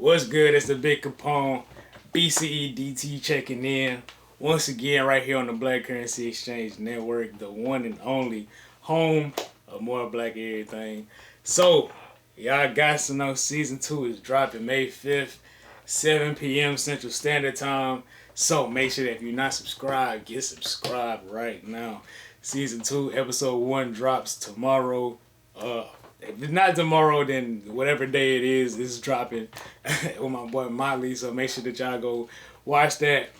What's good? It's the Big Capone, BCE DT checking in. Once again, right here on the Black Currency Exchange Network, the one and only home of more black everything. So, y'all got to know season 2 is dropping May 5th, 7 p.m. Central Standard Time. So, make sure that if you're not subscribed, get subscribed right now. Season 2, episode 1 drops tomorrow. If it's not tomorrow, then whatever day it is, it's dropping with my boy Motley. So make sure that y'all go watch that.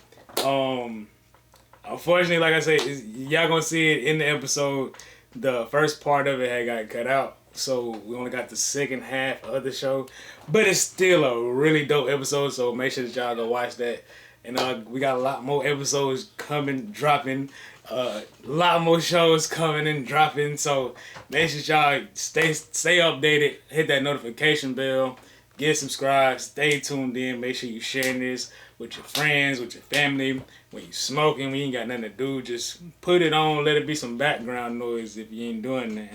Unfortunately, like I said, y'all gonna see it in the episode. The first part of it had got cut out, so we only got the second half of the show. But it's still a really dope episode, so make sure that y'all go watch that. And we got a lot more episodes coming, dropping. A lot more shows coming and dropping. So make sure y'all stay updated. Hit that notification bell. Get subscribed. Stay tuned in. Make sure you sharing this with your friends, with your family. When you smoking, when you ain't got nothing to do, just put it on. Let it be some background noise if you ain't doing that.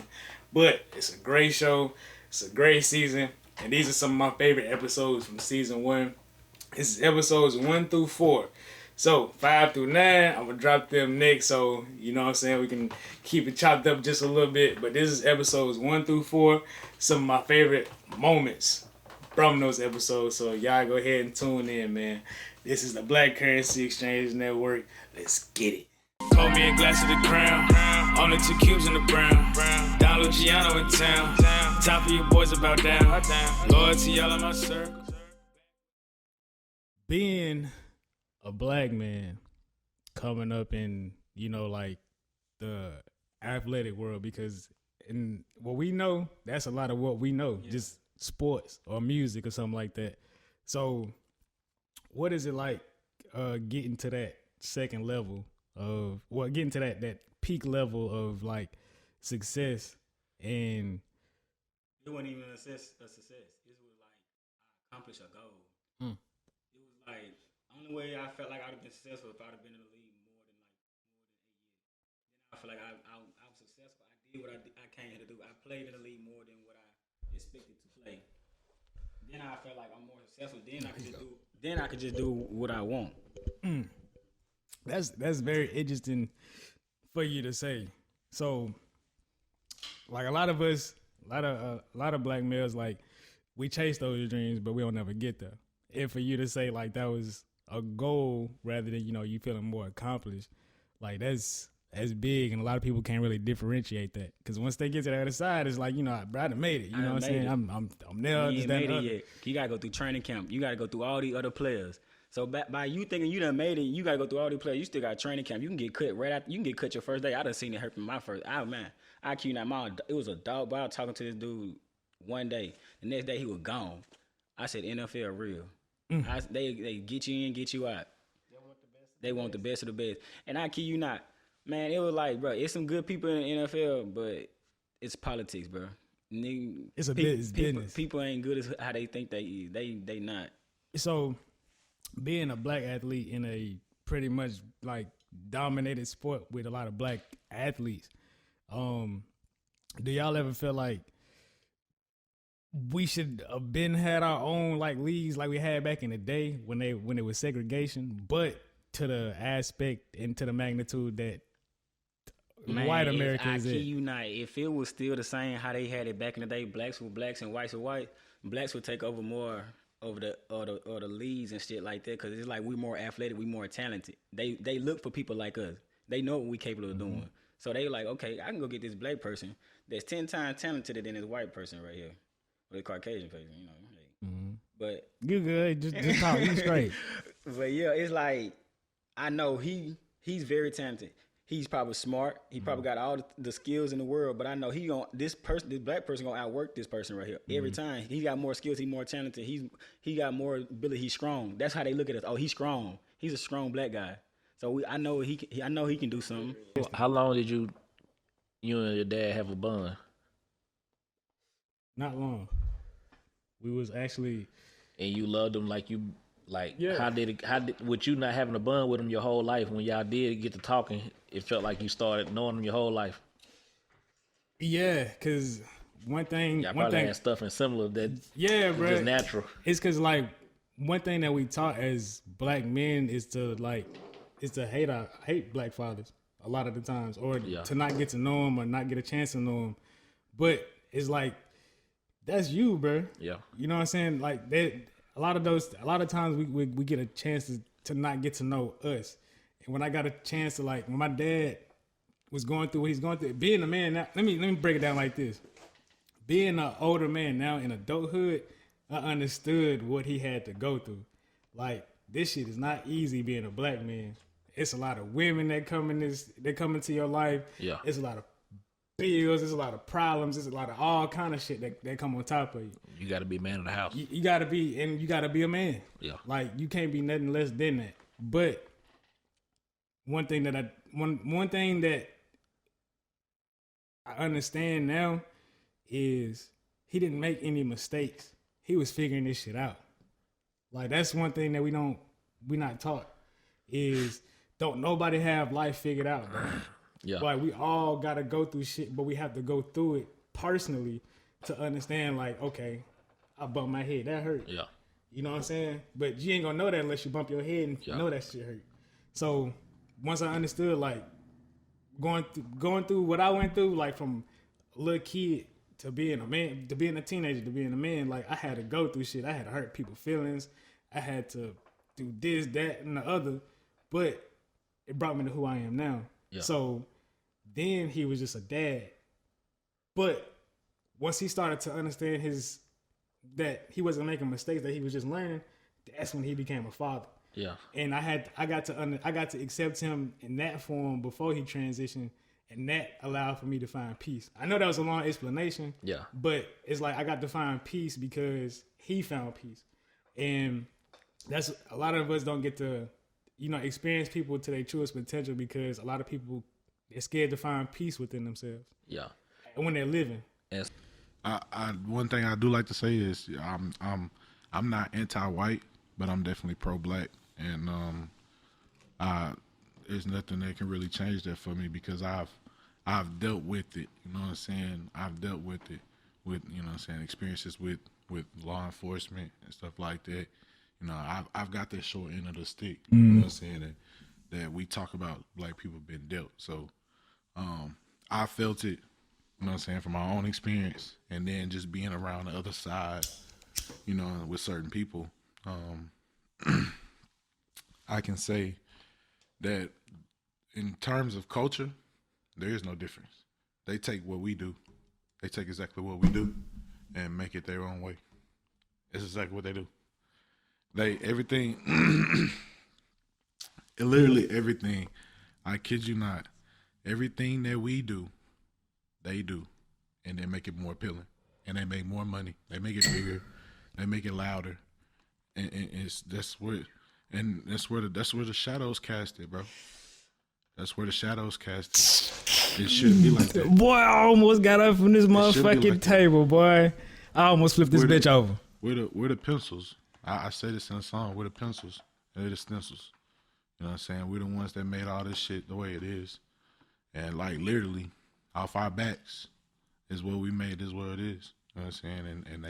But it's a great show. It's a great season. And these are some of my favorite episodes from season 1. This is episodes 1 through 4. So 5 through 9, I'm gonna drop them next. So you know what I'm saying, we can keep it chopped up just a little bit. But this is episodes 1 through 4. Some of my favorite moments from those episodes. So y'all go ahead and tune in, man. This is the Black Currency Exchange Network. Let's get it. Call me a glass of the crown. On the 2 cubes in the brown. Don Luciano in town. Top of your boys about down. Loyalty all in my circle. Being a black man coming up in, like the athletic world, because in what we know, that's a lot of what we know, just sports or music or something like that. So what is it like getting to that second level of, getting to that peak level of like success? And it wasn't even a success. It was like I accomplished a goal. It was like only way I felt like I'd have been successful if I'd have been in the league more than 8 years. Then I feel like I was successful. I did what I came here to do. I played in the league more than what I expected to play. Then I felt like I'm more successful. Then I could just do what I want. That's very interesting for you to say. So, like a lot of us, a lot of black males, like we chase those dreams, but we don't ever get there. And for you to say like that was a goal rather than, you feeling more accomplished, like that's big, and a lot of people can't really differentiate that, because once they get to the other side, it's like, I done made it. You know what I'm saying? I'm there. You ain't made it yet. You gotta go through training camp. You gotta go through all these other players. So by you thinking you done made it, you gotta go through all these players. You still got training camp. You can get cut right after. You can get cut your first day. I done seen it happen my first. Oh man, I kid you not, it was a dog. But I was talking to this dude one day. The next day he was gone. I said NFL real. They get you in, get you out. They want the best of the best. And I kid you not, man, it was like, bro, it's some good people in the NFL, but it's politics, bro. It's business. People ain't good as how they think they is. They not. So, being a black athlete in a pretty much like dominated sport with a lot of black athletes, do y'all ever feel like we should have been had our own like leagues like we had back in the day when it was segregation, but to the aspect and to the magnitude that white America is? I kid you not, if it was still the same how they had it back in the day, blacks were blacks and whites were white, blacks would take over more over the leagues and shit like that, because it's like we more athletic, we more talented. They look for people like us. They know what we capable of doing. So they like, okay, I can go get this black person that's 10 times talented than this white person right here. With a Caucasian person, But you good, just talk, you straight. But yeah, it's like I know he's very talented. He's probably smart. He probably got all the skills in the world. But I know this black person gonna outwork this person right here every time. He got more skills. He's more talented. He got more ability. He's strong. That's how they look at us. Oh, he's strong. He's a strong black guy. So I know he can do something. How long did you and your dad have a bond? Not long. We was actually, and you loved him like yeah. How did with you not having a bond with him your whole life, when y'all did get to talking, it felt like you started knowing him your whole life? Yeah, cause one thing, Y'all one probably thing, had stuff and similar that yeah, was bro, just natural. it's because like one thing that we taught as black men is to hate black fathers a lot of the times, or Yeah. to not get to know them or not get a chance to know them. But it's like that's you, bro. Yeah. You know what I'm saying? Like that. A lot of times we get a chance to not get to know us. And when I got a chance to like when my dad was going through what he's going through, being a man now. Let me break it down like this. Being an older man now in adulthood, I understood what he had to go through. Like this shit is not easy being a black man. It's a lot of women that come into your life. Yeah. It's a lot of bills. There's a lot of problems. There's a lot of all kind of shit that come on top of you. You got to be man of the house. You gotta be a man. Yeah. Like you can't be nothing less than that. But one thing that I understand now is he didn't make any mistakes. He was figuring this shit out. Like that's one thing that we not taught is don't nobody have life figured out, bro. Yeah. Like we all gotta go through shit, but we have to go through it personally to understand like, okay, I bumped my head. That hurt. Yeah. You know what I'm saying? But you ain't gonna know that unless you bump your head and know that shit hurt. So once I understood like going through what I went through, like from a little kid to being a man, to being a teenager, to being a man, like I had to go through shit. I had to hurt people's feelings. I had to do this, that, and the other. But it brought me to who I am now. Yeah. So then he was just a dad. But once he started to understand that he wasn't making mistakes, that he was just learning, that's when he became a father. Yeah. And I got to accept him in that form before he transitioned, and that allowed for me to find peace. I know that was a long explanation. Yeah. But it's like I got to find peace because he found peace. And that's a lot of us don't get to, experience people to their truest potential because a lot of people they're scared to find peace within themselves. Yeah. And when they're living. Yes. One thing I do like to say is I'm not anti-white, but I'm definitely pro-black, and there's nothing that can really change that for me because I've dealt with it. You know what I'm saying? I've dealt with it with experiences with law enforcement and stuff like that. I've got that short end of the stick. You know what I'm saying? That we talk about black people being dealt. So I felt it. You know what I'm saying, from my own experience, and then just being around the other side, with certain people, I can say that in terms of culture, there is no difference. They take what we do. They take exactly what we do and make it their own way. It's exactly what they do. Literally everything, I kid you not, everything that we do, they do, and they make it more appealing, and they make more money. They make it bigger, they make it louder, and that's where the shadows cast it, bro. That's where the shadows cast it. It shouldn't be like that. Boy, I almost got up from this motherfucking like table, boy. I almost flipped this bitch over. We're the pencils. I say this in a song. We're the pencils, and they're the stencils. You know what I'm saying? We're the ones that made all this shit the way it is, and like literally. Off our backs is what we made, is what it is. You know what I'm saying? And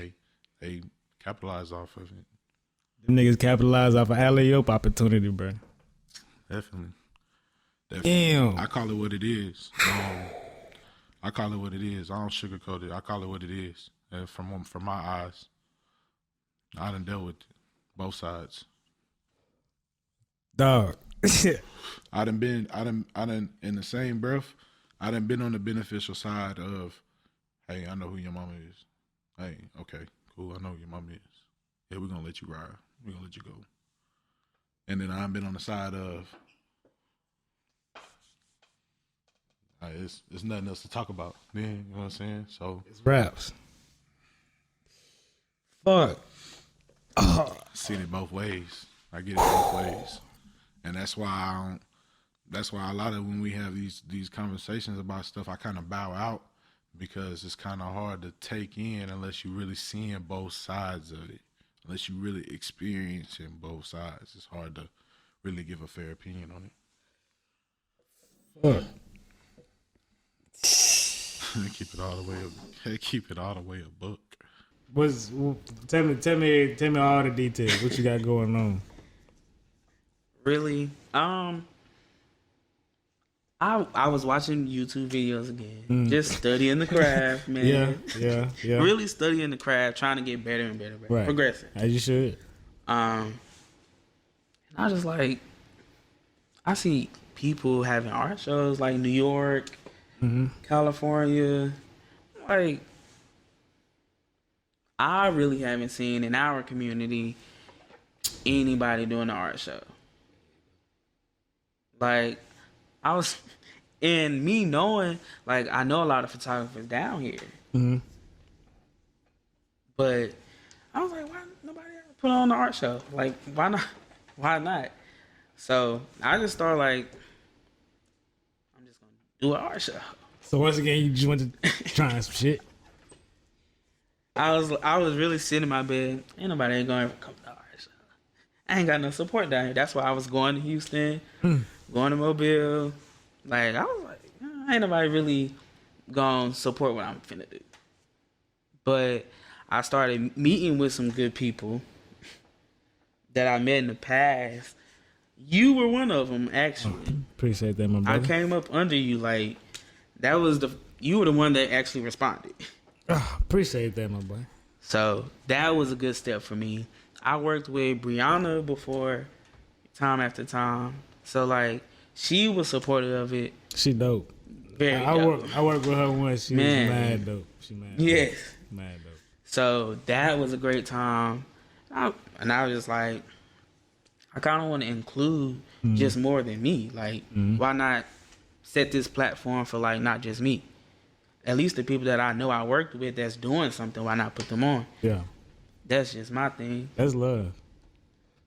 they capitalize off of it. Them niggas capitalize off of alley-oop opportunity, bro. Definitely. Damn. I call it what it is. I call it what it is. I don't sugarcoat it. I call it what it is. And from my eyes, I done dealt with it. Both sides. Dog. I done in the same breath, I done been on the beneficial side of, hey, I know who your mama is. Hey, okay, cool, I know who your mama is. Yeah, we're going to let you ride. We're going to let you go. And then I've been on the side of, it's nothing else to talk about. Then, you know what I'm saying? So it's raps. Fuck. I see it both ways. I get it both ways. And that's why a lot of when we have these conversations about stuff, I kind of bow out because it's kind of hard to take in unless you really seeing both sides of it. Unless you really experiencing both sides, it's hard to really give a fair opinion on it. Keep it all the way up. Keep it all the way a buck. Tell me all the details. What you got going on? Really? I was watching YouTube videos again, just studying the craft, man. Yeah. Really studying the craft, trying to get better and better, Right. progressing. As you should. And I was just like, I see people having art shows like New York, California. Like, I really haven't seen in our community anybody doing an art show. Like, and me knowing, like, I know a lot of photographers down here. But I was like, why nobody ever put on an art show? Like, why not? Why not? So I just started like, I'm just gonna do an art show. So once again, you just went to trying some shit. I was really sitting in my bed. Ain't nobody ain't gonna ever come to the art show. I ain't got no support down here. That's why I was going to Houston, going to Mobile. Like, I was like, ain't nobody really gonna support what I'm finna do. But I started meeting with some good people that I met in the past. You were one of them, actually. Appreciate that, my brother. I came up under you, like, you were the one that actually responded. Appreciate that, my boy. So that was a good step for me. I worked with Brianna before, time after time. So, like, she was supportive of it. She dope. Very I dope. worked with her once. She was mad dope. She mad. Yes. Dope. Mad dope. So that was a great time. And I was just like, I kind of want to include just more than me. Like, why not set this platform for, like, not just me? At least the people that I know I worked with that's doing something, why not put them on? Yeah. That's just my thing. That's love.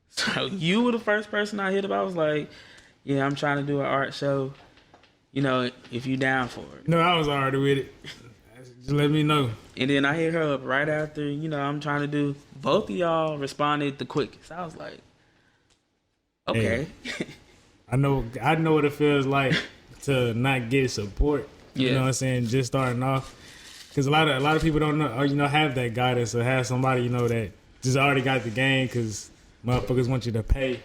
So you were the first person I hit up. I was like, yeah, I'm trying to do an art show. You know, if you down for it. No, I was already with it. Just let me know. And then I hit her up right after, you know, I'm trying to do. Both of y'all responded the quickest. I was like, okay. Hey, I know what it feels like to not get support. You know what I'm saying? Just starting off. Because a lot of people don't know, or, you know, have that guidance or have somebody, you know, that just already got the game because motherfuckers want you to pay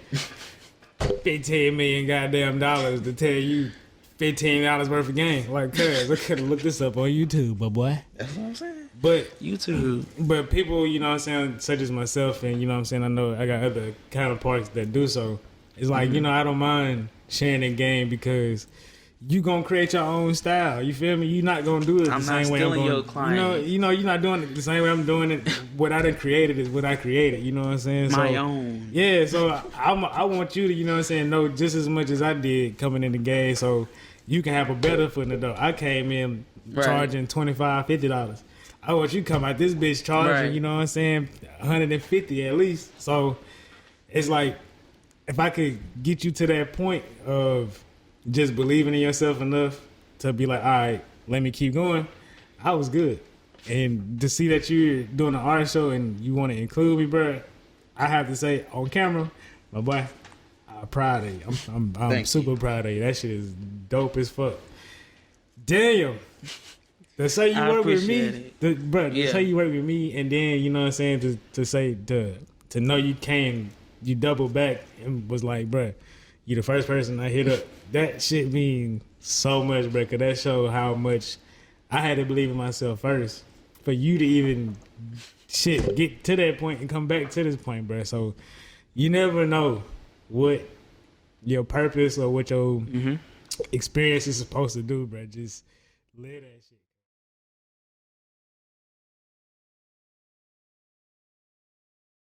$15 million goddamn dollars to tell you $15 worth of game. Like, cuz, I could have looked this up on YouTube, my boy. That's what I'm saying. But YouTube. But people, you know what I'm saying, such as myself, and you know what I'm saying, I know I got other counterparts that do so. It's like, you know, I don't mind sharing the game because you gonna create your own style. You feel me? You're not gonna do it the same way I'm stealing doing. your client. You know, you're not doing it the same way I'm doing it. What I done created is what I created. You know what I'm saying? My own. Yeah. So I want you to, you know what I'm saying, know just as much as I did coming in the game, so you can have a better foot in the door. I came in charging $25, $50. I want you to come out this bitch charging, you know what I'm saying, $150 at least. So it's like, if I could get you to that point of just believing in yourself enough to be like, all right, let me keep going, I was good. And to see that you're doing an art show and you want to include me, bro, I have to say on camera, my boy, I'm proud of you. I'm super proud of you. That shit is dope as fuck. Daniel, to say you work with me, to say you work with me, and then, you know what I'm saying, to say to know you double back and was like, bro, you the first person I hit up. That shit mean so much, bro, because that showed how much I had to believe in myself first for you to even get to that point and come back to this point, bro. So you never know what your purpose or what your experience is supposed to do, bro. Just live that shit.